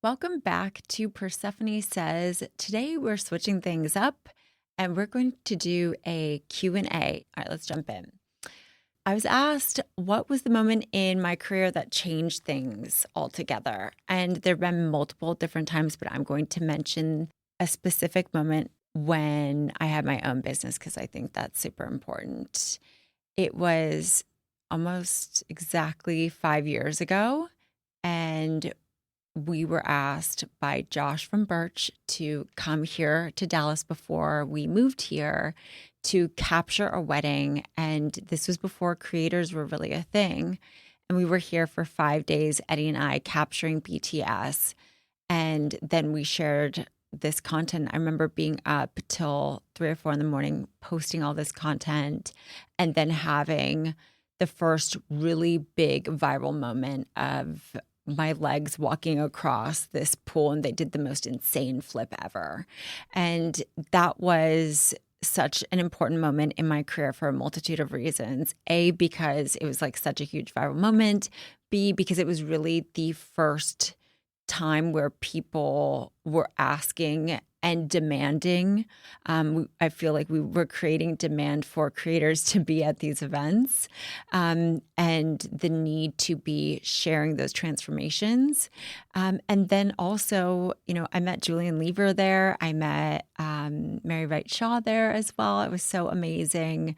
Welcome back to Persephone Says. Today we're switching things up and we're going to do a Q&A. All right, let's jump in. I was asked what was the moment in my career that changed things altogether. And there have been multiple different times, but I'm going to mention a specific moment when I had my own business because I think that's super important. It was almost exactly 5 years ago. And we were asked by Josh from Birch to come here to Dallas before we moved here to capture a wedding. And this was before creators were really a thing. And we were here for 5 days, Eddie and I, capturing BTS. And then we shared this content. I remember being up till 3 or 4 in the morning, posting all this content, and then having the first really big viral moment of my legs walking across this pool, and they did the most insane flip ever. And that was such an important moment in my career for a multitude of reasons. A, because it was like such a huge viral moment. B, because it was really the first time where people were asking and demanding. I feel like we were creating demand for creators to be at these events, and the need to be sharing those transformations. And then also, I met Julian Lever there. I met Mary Wright Shaw there as well. It was so amazing.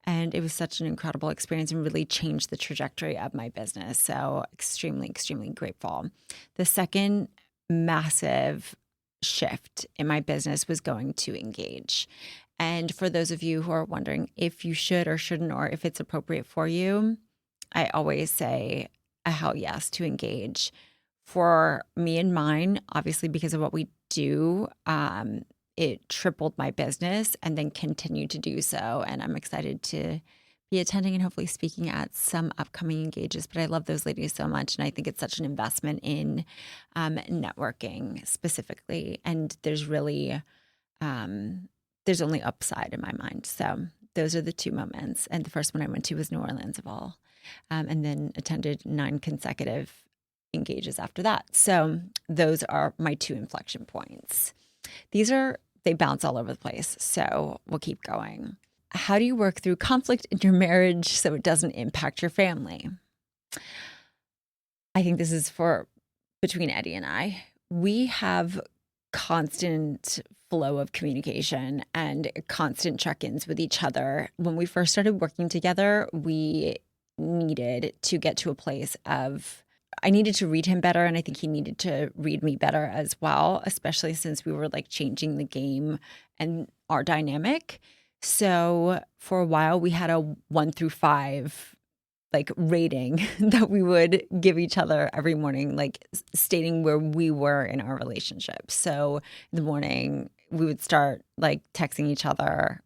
And it was such an incredible experience and really changed the trajectory of my business. So extremely, extremely grateful. The second massive shift in my business was going to Engage. And for those of you who are wondering if you should or shouldn't, or if it's appropriate for you, I always say a hell yes to Engage. For me and mine, obviously because of what we do, it tripled my business and then continued to do so. And I'm excited to be attending and hopefully speaking at some upcoming engages. But I love those ladies so much. And I think it's such an investment in networking specifically. And there's really, there's only upside in my mind. So those are the two moments. And the first one I went to was New Orleans of all, and then attended 9 consecutive engages after that. So those are my 2 inflection points. They bounce all over the place. So we'll keep going. How do you work through conflict in your marriage so it doesn't impact your family? I think this is for between Eddie and I. We have constant flow of communication and constant check-ins with each other. When we first started working together, we needed to get to a place of I needed to read him better, and I think he needed to read me better as well, especially since we were like changing the game and our dynamic. So for a while, we had a 1 through 5 like rating that we would give each other every morning, like stating where we were in our relationship. So in the morning, we would start like texting each other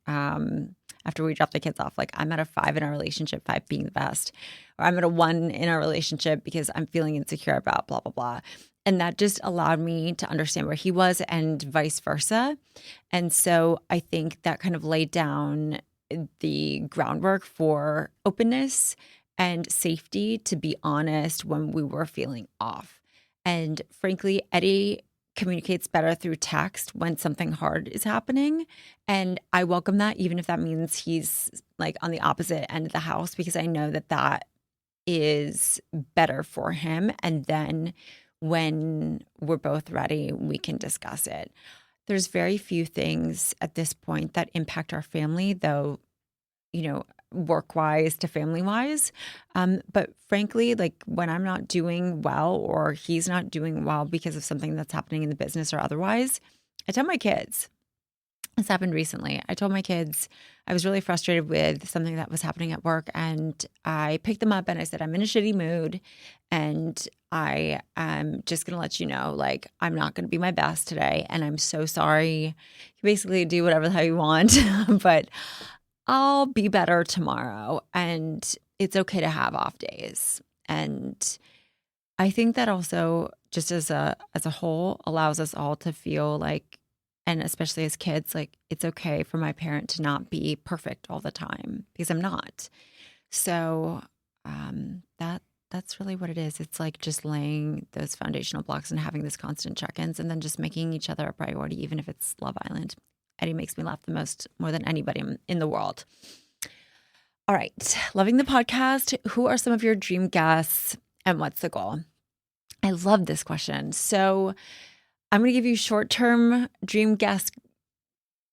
after we dropped the kids off, like I'm at a 5 in our relationship, 5 being the best, or I'm at a 1 in our relationship because I'm feeling insecure about blah, blah, blah. And that just allowed me to understand where he was and vice versa. And so I think that kind of laid down the groundwork for openness and safety to be honest when we were feeling off. And frankly, Eddie communicates better through text when something hard is happening. And I welcome that, even if that means he's like on the opposite end of the house, because I know that that is better for him. And then when we're both ready, we can discuss it. There's very few things at this point that impact our family, though, work-wise to family-wise. But frankly, like when I'm not doing well or he's not doing well because of something that's happening in the business or otherwise, I tell my kids. This happened recently. I told my kids I was really frustrated with something that was happening at work, and I picked them up and I said, I'm in a shitty mood and I am just going to let you know, like, I'm not going to be my best today. And I'm so sorry. You basically do whatever the hell you want, but I'll be better tomorrow. And it's okay to have off days. And I think that also just as a whole allows us all to feel like, and especially as kids, like it's okay for my parent to not be perfect all the time because I'm not. So That's really what it is. It's like just laying those foundational blocks and having this constant check-ins and then just making each other a priority, even if it's Love Island. Eddie makes me laugh the most, more than anybody in the world. All right. Loving the podcast. Who are some of your dream guests and what's the goal? I love this question. So I'm going to give you short-term dream guest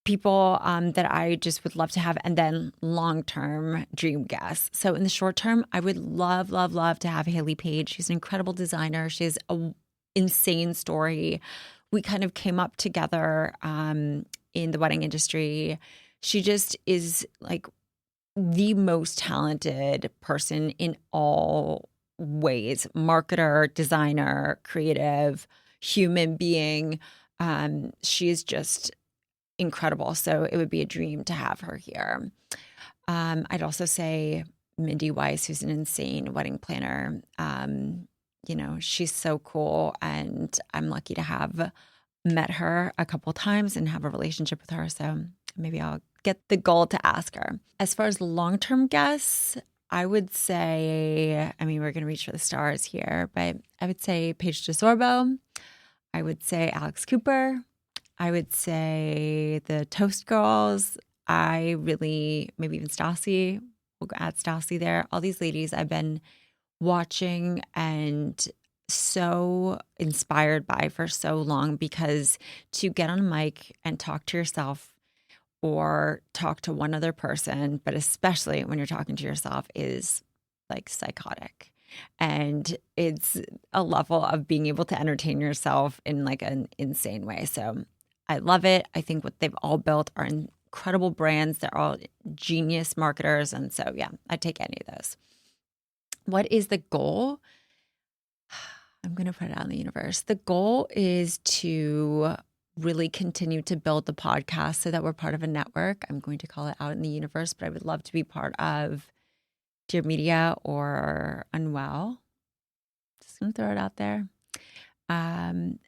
people that I just would love to have, and then long-term dream guests. So in the short term, I would love, love, love to have Haley Page. She's an incredible designer. She has an insane story. We kind of came up together in the wedding industry. She just is like the most talented person in all ways: marketer, designer, creative, human being. She is just incredible. So it would be a dream to have her here. I'd also say Mindy Weiss, who's an insane wedding planner. She's so cool, and I'm lucky to have met her a couple times and have a relationship with her. So maybe I'll get the goal to ask her. As far as long-term guests, I would say, we're going to reach for the stars here, but I would say Paige DeSorbo. I would say Alex Cooper. I would say the Toast Girls. Maybe even Stassi. We'll add Stassi there. All these ladies I've been watching and so inspired by for so long, because to get on a mic and talk to yourself or talk to one other person, but especially when you're talking to yourself, is like psychotic. And it's a level of being able to entertain yourself in like an insane way. So I love it. I think what they've all built are incredible brands. They're all genius marketers. And so, yeah, I'd take any of those. What is the goal? I'm going to put it out in the universe. The goal is to really continue to build the podcast so that we're part of a network. I'm going to call it out in the universe, but I would love to be part of Dear Media or Unwell. Just going to throw it out there. I'm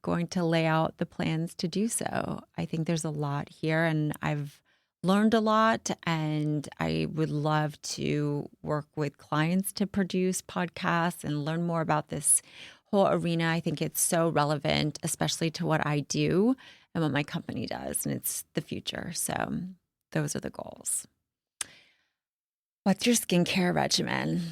going to lay out the plans to do so. I think there's a lot here, and I've learned a lot, and I would love to work with clients to produce podcasts and learn more about this whole arena. I think it's so relevant, especially to what I do and what my company does, and it's the future. So those are the goals. What's your skincare regimen?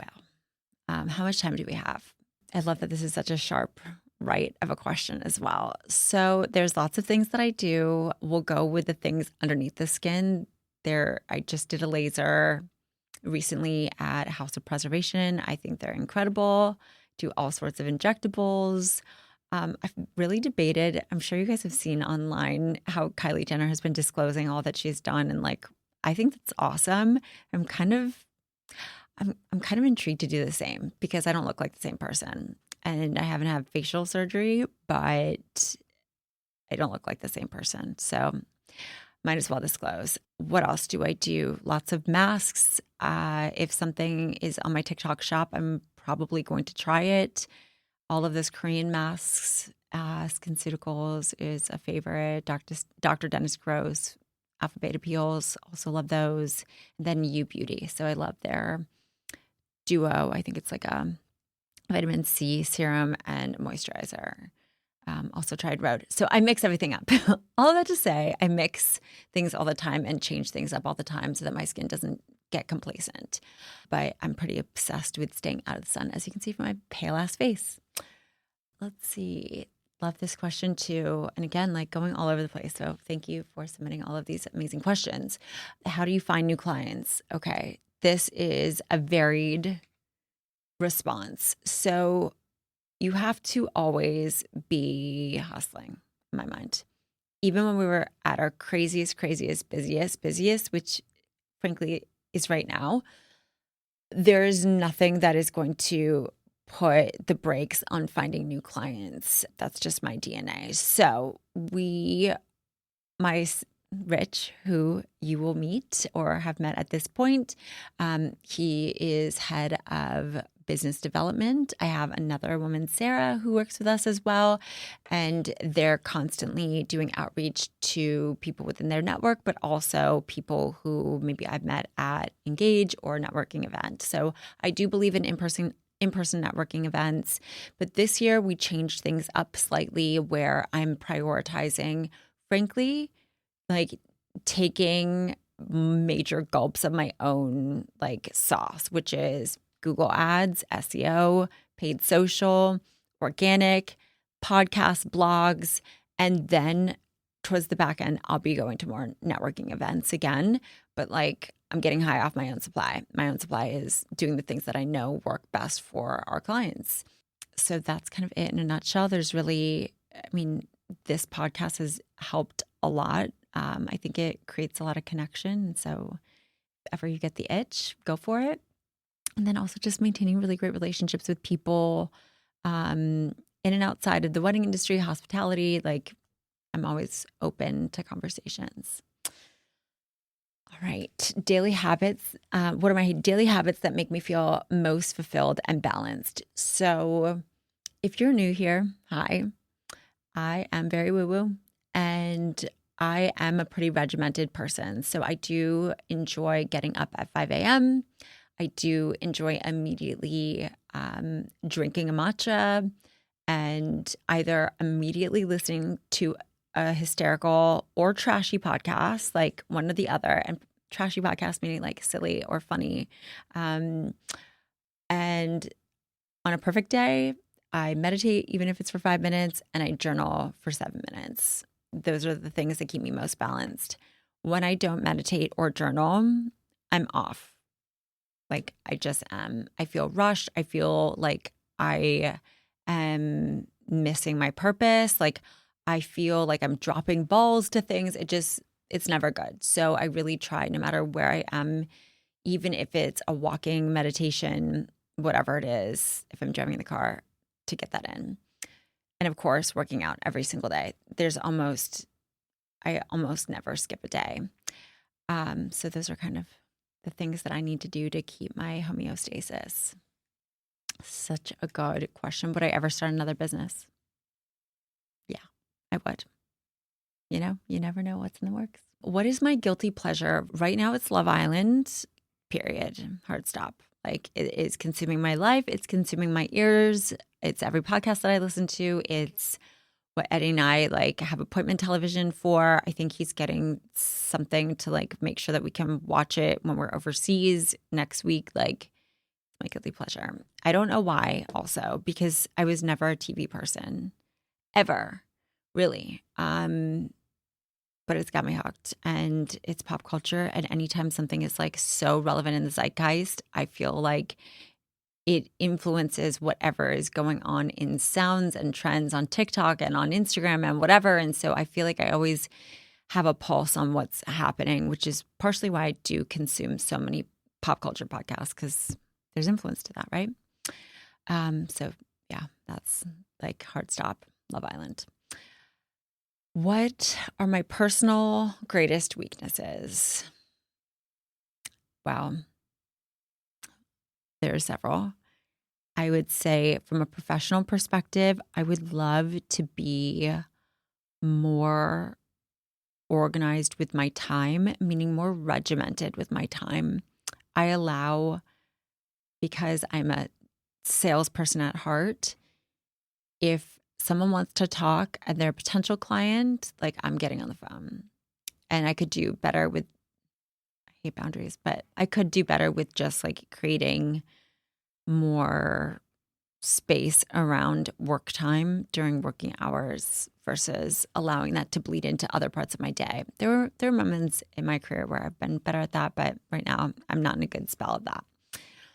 Wow. How much time do we have? I love that this is such a sharp right of a question as well. So there's lots of things that I do. We'll go with the things underneath the skin. I just did a laser recently at House of Preservation. I think they're incredible. Do all sorts of injectables. I've really debated. I'm sure you guys have seen online how Kylie Jenner has been disclosing all that she's done, and I think that's awesome. I'm kind of intrigued to do the same, because I don't look like the same person, and I haven't had facial surgery, but I don't look like the same person. So might as well disclose. What else do I do? Lots of masks. If something is on my TikTok shop, I'm probably going to try it. All of those Korean masks, SkinCeuticals is a favorite. Dr. Dennis Gross, Alpha Beta Peels, also love those. And then U Beauty. So I love their duo. I think it's like a vitamin C serum and moisturizer. Also tried Rhode. So I mix everything up. All of that to say, I mix things all the time and change things up all the time so that my skin doesn't get complacent. But I'm pretty obsessed with staying out of the sun, as you can see from my pale ass face. Let's see. Love this question too. And again, going all over the place. So thank you for submitting all of these amazing questions. How do you find new clients? Okay. This is a varied response. So you have to always be hustling, in my mind. Even when we were at our craziest, busiest, which frankly is right now, there is nothing that is going to put the brakes on finding new clients. That's just my DNA. So Rich, who you will meet or have met at this point, he is head of business development. I have another woman, Sarah, who works with us as well. And they're constantly doing outreach to people within their network, but also people who maybe I've met at Engage or networking event. So I do believe in in-person networking events. But this year we changed things up slightly where I'm prioritizing, frankly, like taking major gulps of my own like sauce, which is Google Ads, SEO, paid social, organic, podcast, blogs, and then towards the back end, I'll be going to more networking events again. But like I'm getting high off my own supply. My own supply is doing the things that I know work best for our clients. So that's kind of it in a nutshell. There's really, I mean, this podcast has helped a lot. I think it creates a lot of connection. So if ever you get the itch, go for it. And then also just maintaining really great relationships with people in and outside of the wedding industry, hospitality. Like I'm always open to conversations. All right. Daily habits. What are my daily habits that make me feel most fulfilled and balanced? So if you're new here, hi. I am very woo-woo and I am a pretty regimented person. So I do enjoy getting up at 5 a.m. I do enjoy immediately drinking a matcha and either immediately listening to a hysterical or trashy podcast, like one or the other. And trashy podcast meaning like silly or funny. And on a perfect day, I meditate, even if it's for 5 minutes, and I journal for 7 minutes. Those are the things that keep me most balanced. When I don't meditate or journal, I'm off. Like I just am. I feel rushed. I feel like I am missing my purpose. Like I feel like I'm dropping balls to things. It's never good. So I really try, no matter where I am, even if it's a walking meditation, whatever it is, if I'm driving the car, to get that in. And of course, working out every single day. I almost never skip a day. So those are kind of the things that I need to do to keep my homeostasis. Such a good question. Would I ever start another business? Yeah, I would. You know, you never know what's in the works. What is my guilty pleasure? Right now it's Love Island, period. Hard stop. Like it is consuming my life. It's consuming my ears. It's every podcast that I listen to. It's what Eddie and I like have appointment television for. I think he's getting something to like make sure that we can watch it when we're overseas next week. Like my guilty pleasure. I don't know why also, because I was never a TV person ever, really. But it's got me hooked and it's pop culture. And anytime something is like so relevant in the zeitgeist, I feel like it influences whatever is going on in sounds and trends on TikTok and on Instagram and whatever. And so I feel like I always have a pulse on what's happening, which is partially why I do consume so many pop culture podcasts, because there's influence to that, right? So yeah, that's like hard stop, Love Island. What are my personal greatest weaknesses? Wow. There are several. I would say from a professional perspective, I would love to be more organized with my time, meaning more regimented with my time. I allow, because I'm a salesperson at heart, if someone wants to talk and they're a potential client, like I'm getting on the phone. And I could do better with, I hate boundaries, but I could do better with just like creating more space around work time during working hours versus allowing that to bleed into other parts of my day. There are moments in my career where I've been better at that, but right now I'm not in a good spell of that.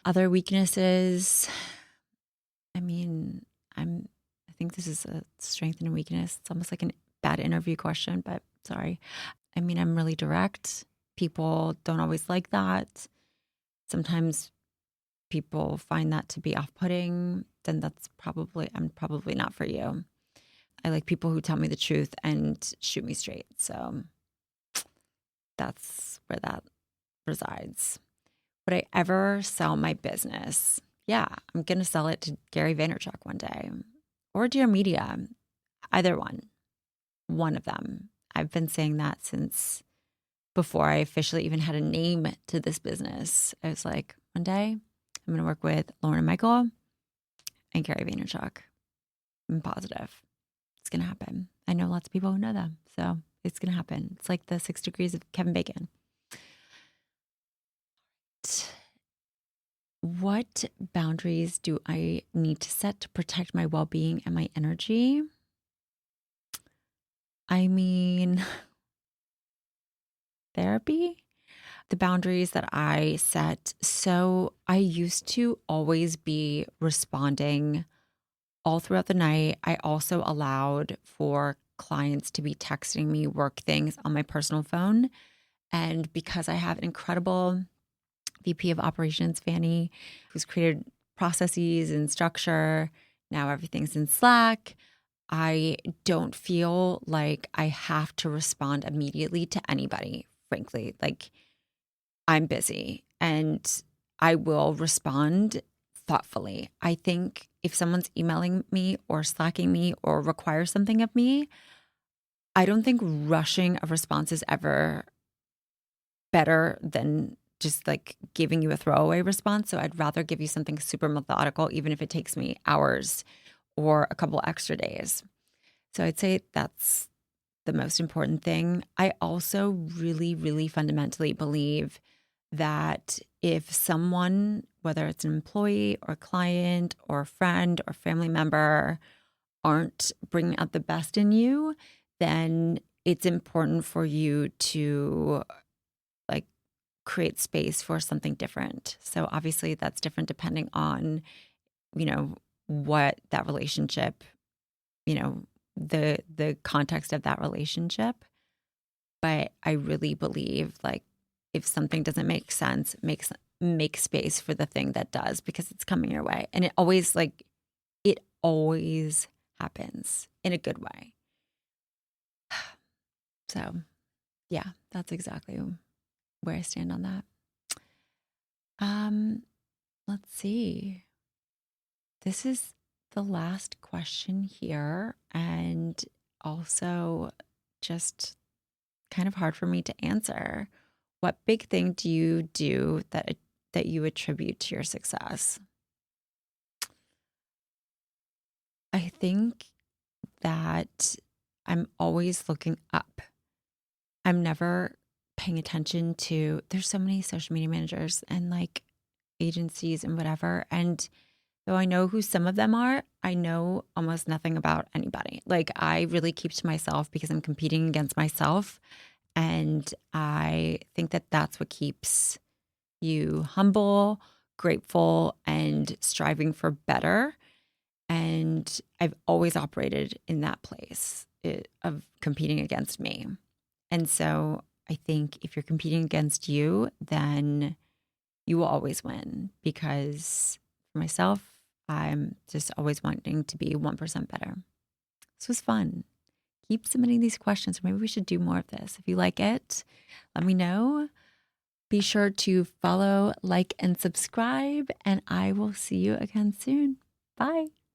Other weaknesses, I mean, I think this is a strength and a weakness. It's almost like a bad interview question, but sorry. I mean, I'm really direct. People don't always like that. Sometimes people find that to be off-putting, then I'm probably not for you. I like people who tell me the truth and shoot me straight. So that's where that resides. Would I ever sell my business? yeah, I'm going to sell it to Gary Vaynerchuk one day or Dear Media, either one of them. I've been saying that since before I officially even had a name to this business. I was like, one day I'm going to work with Lauren and Michael and Gary Vaynerchuk. I'm positive it's going to happen. I know lots of people who know them, so it's going to happen. It's like the 6 degrees of Kevin Bacon. What boundaries do I need to set to protect my well-being and my energy? I mean, therapy? The boundaries that I set. So I used to always be responding all throughout the night. I also allowed for clients to be texting me work things on my personal phone. And because I have an incredible VP of operations, Fanny, who's created processes and structure, now everything's in Slack. I don't feel like I have to respond immediately to anybody, frankly. Like, I'm busy and I will respond thoughtfully. I think if someone's emailing me or slacking me or requires something of me, I don't think rushing a response is ever better than just like giving you a throwaway response. So I'd rather give you something super methodical, even if it takes me hours or a couple extra days. So I'd say that's the most important thing. I also really, really fundamentally believe that if someone, whether it's an employee or client or friend or family member, aren't bringing out the best in you, then it's important for you to like create space for something different. So obviously that's different depending on, what that relationship, the context of that relationship. But I really believe like if something doesn't make sense, make space for the thing that does because it's coming your way. And it always happens in a good way. So yeah, that's exactly where I stand on that. Let's see. This is the last question here, and also just kind of hard for me to answer. What big thing do you do that you attribute to your success? I think that I'm always looking up. I'm never paying attention to, there's so many social media managers and like agencies and whatever. And though I know who some of them are, I know almost nothing about anybody. Like I really keep to myself because I'm competing against myself. And I think that that's what keeps you humble, grateful, and striving for better. And I've always operated in that place of competing against me. And so I think if you're competing against you, then you will always win because for myself, I'm just always wanting to be 1% better. This was fun. Keep submitting these questions. Maybe we should do more of this. If you like it, let me know. Be sure to follow, like, and subscribe, and I will see you again soon. Bye.